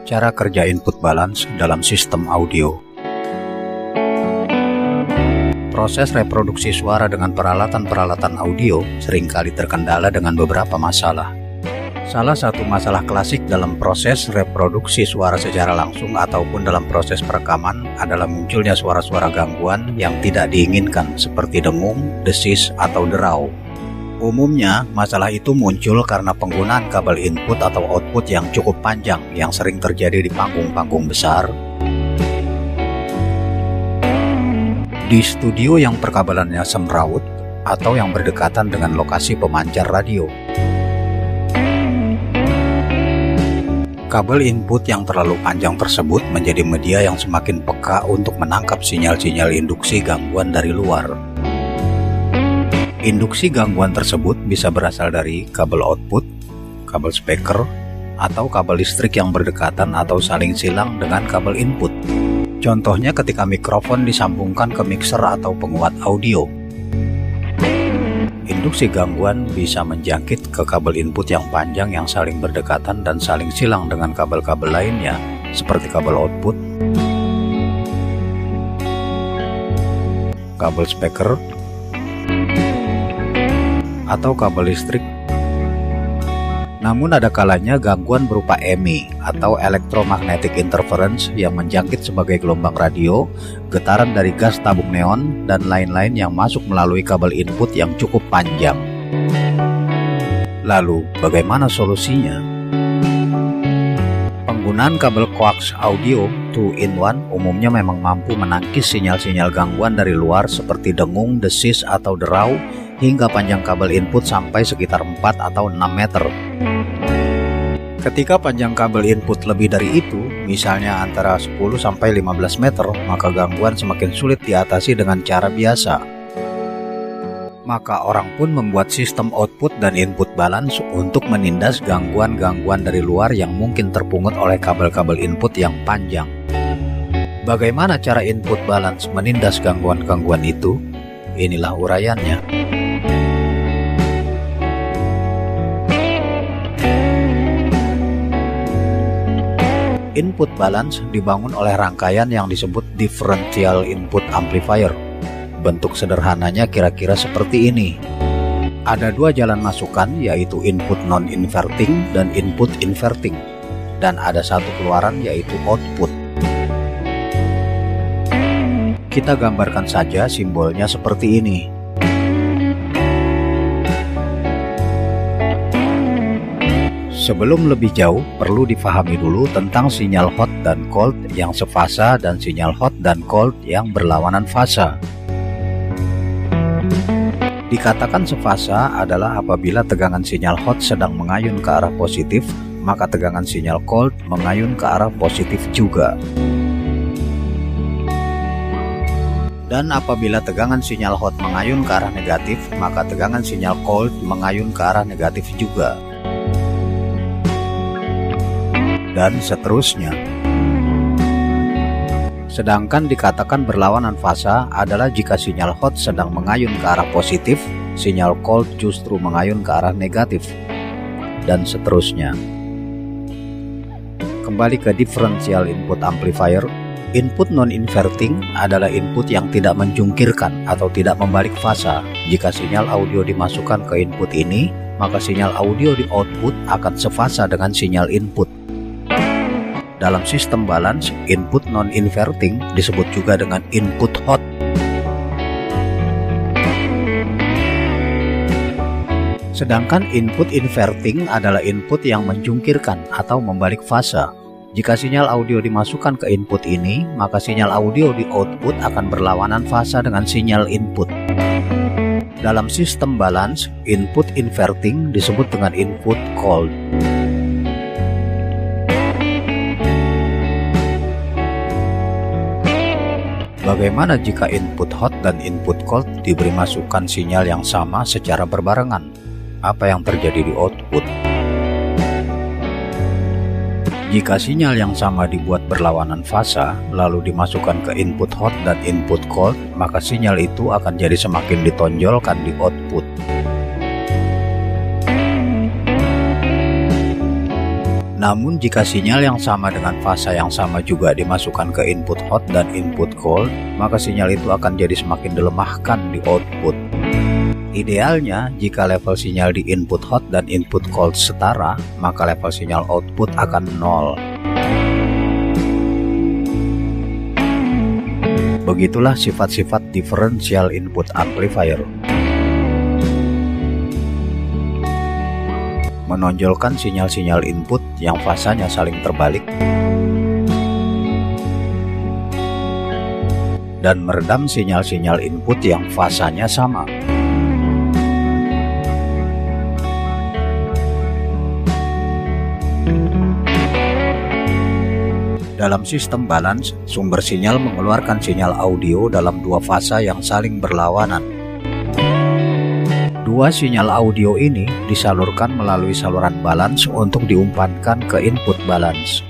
Cara kerja input balance dalam sistem audio. Proses reproduksi suara dengan peralatan-peralatan audio seringkali terkendala dengan beberapa masalah. Salah satu masalah klasik dalam proses reproduksi suara secara langsung ataupun dalam proses perekaman adalah munculnya suara-suara gangguan yang tidak diinginkan seperti dengung, desis, atau derau. Umumnya, masalah itu muncul karena penggunaan kabel input atau output yang cukup panjang yang sering terjadi di panggung-panggung besar, di studio yang perkabelannya semrawut, atau yang berdekatan dengan lokasi pemancar radio. Kabel input yang terlalu panjang tersebut menjadi media yang semakin peka untuk menangkap sinyal-sinyal induksi gangguan dari luar. Induksi gangguan tersebut bisa berasal dari kabel output, kabel speaker, atau kabel listrik yang berdekatan atau saling silang dengan kabel input. Contohnya ketika mikrofon disambungkan ke mixer atau penguat audio. Induksi gangguan bisa menjangkit ke kabel input yang panjang yang saling berdekatan dan saling silang dengan kabel-kabel lainnya, seperti kabel output, kabel speaker, atau kabel listrik. Namun ada kalanya gangguan berupa EMI atau electromagnetic interference yang menjangkit sebagai gelombang radio, getaran dari gas tabung neon, dan lain-lain yang masuk melalui kabel input yang cukup panjang. Lalu, bagaimana solusinya? Penggunaan kabel coax audio 2-in-1 umumnya memang mampu menangkis sinyal-sinyal gangguan dari luar seperti dengung, desis, atau derau hingga panjang kabel input sampai sekitar 4 atau 6 meter. Ketika panjang kabel input lebih dari itu, misalnya antara 10 sampai 15 meter, maka gangguan semakin sulit diatasi dengan cara biasa. Maka orang pun membuat sistem output dan input balance untuk menindas gangguan-gangguan dari luar yang mungkin terpungut oleh kabel-kabel input yang panjang. Bagaimana cara input balance menindas gangguan-gangguan itu? Inilah uraiannya. Input balance dibangun oleh rangkaian yang disebut differential input amplifier. Bentuk sederhananya kira-kira seperti ini. Ada dua jalan masukan, yaitu input non-inverting dan input inverting. Dan ada satu keluaran, yaitu output. Kita gambarkan saja simbolnya seperti ini. Sebelum lebih jauh, perlu difahami dulu tentang sinyal hot dan cold yang sefasa dan sinyal hot dan cold yang berlawanan fasa. Dikatakan sefasa adalah apabila tegangan sinyal hot sedang mengayun ke arah positif, maka tegangan sinyal cold mengayun ke arah positif juga. Dan apabila tegangan sinyal hot mengayun ke arah negatif, maka tegangan sinyal cold mengayun ke arah negatif juga. Dan seterusnya. Sedangkan dikatakan berlawanan fasa adalah jika sinyal hot sedang mengayun ke arah positif, sinyal cold justru mengayun ke arah negatif, dan seterusnya. Kembali ke differential input amplifier, input non-inverting adalah input yang tidak menjungkirkan atau tidak membalik fasa. Jika sinyal audio dimasukkan ke input ini, maka sinyal audio di output akan sefasa dengan sinyal input. Dalam sistem balance, input non-inverting disebut juga dengan input hot. Sedangkan input inverting adalah input yang menjungkirkan atau membalik fasa. Jika sinyal audio dimasukkan ke input ini, maka sinyal audio di output akan berlawanan fasa dengan sinyal input. Dalam sistem balance, input inverting disebut dengan input cold. Bagaimana jika input hot dan input cold diberi masukan sinyal yang sama secara berbarengan? Apa yang terjadi di output? Jika sinyal yang sama dibuat berlawanan fasa, lalu dimasukkan ke input hot dan input cold, maka sinyal itu akan jadi semakin ditonjolkan di output. Namun jika sinyal yang sama dengan fasa yang sama juga dimasukkan ke input hot dan input cold, maka sinyal itu akan jadi semakin dilemahkan di output. Idealnya, jika level sinyal di input hot dan input cold setara, maka level sinyal output akan 0. Begitulah sifat-sifat differential input amplifier. Menonjolkan sinyal-sinyal input yang fasanya saling terbalik dan meredam sinyal-sinyal input yang fasanya sama. Dalam sistem balance, sumber sinyal mengeluarkan sinyal audio dalam dua fasa yang saling berlawanan. Dua sinyal audio ini disalurkan melalui saluran balance untuk diumpankan ke input balance.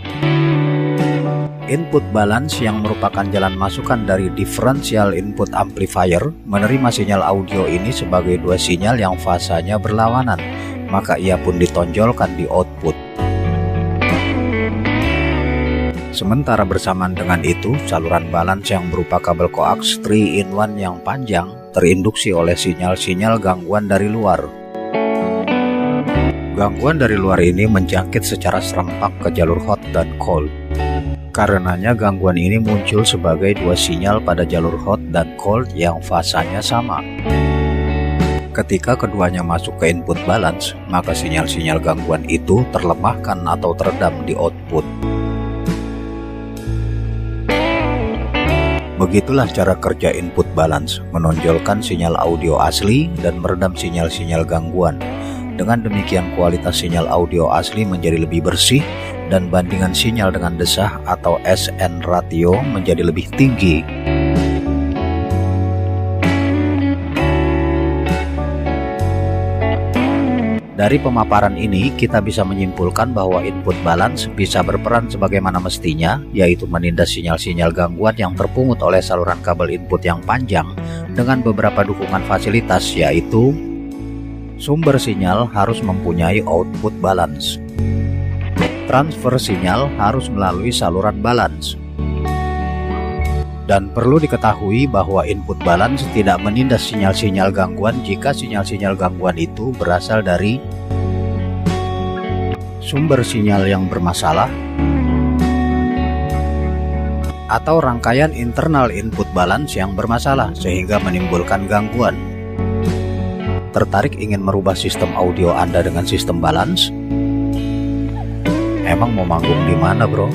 Input balance yang merupakan jalan masukan dari differential input amplifier menerima sinyal audio ini sebagai dua sinyal yang fasanya berlawanan, maka ia pun ditonjolkan di output. Sementara bersamaan dengan itu, saluran balance yang berupa kabel koax 3-in-1 yang panjang terinduksi oleh sinyal-sinyal gangguan dari luar. Gangguan dari luar ini menjangkit secara serempak ke jalur hot dan cold. Karenanya gangguan ini muncul sebagai dua sinyal pada jalur hot dan cold yang fasanya sama. Ketika keduanya masuk ke input balance, maka sinyal-sinyal gangguan itu terlemahkan atau teredam di output. Begitulah cara kerja input balance, menonjolkan sinyal audio asli dan meredam sinyal-sinyal gangguan. Dengan demikian kualitas sinyal audio asli menjadi lebih bersih dan bandingan sinyal dengan desah atau SN ratio menjadi lebih tinggi. Dari pemaparan ini, kita bisa menyimpulkan bahwa input balance bisa berperan sebagaimana mestinya, yaitu menindas sinyal-sinyal gangguan yang terpungut oleh saluran kabel input yang panjang dengan beberapa dukungan fasilitas, yaitu sumber sinyal harus mempunyai output balance. Transfer sinyal harus melalui saluran balance. Dan perlu diketahui bahwa input balance tidak menindas sinyal-sinyal gangguan jika sinyal-sinyal gangguan itu berasal dari sumber sinyal yang bermasalah atau rangkaian internal input balance yang bermasalah sehingga menimbulkan gangguan. Tertarik ingin merubah sistem audio Anda dengan sistem balance? Emang mau manggung di mana, bro?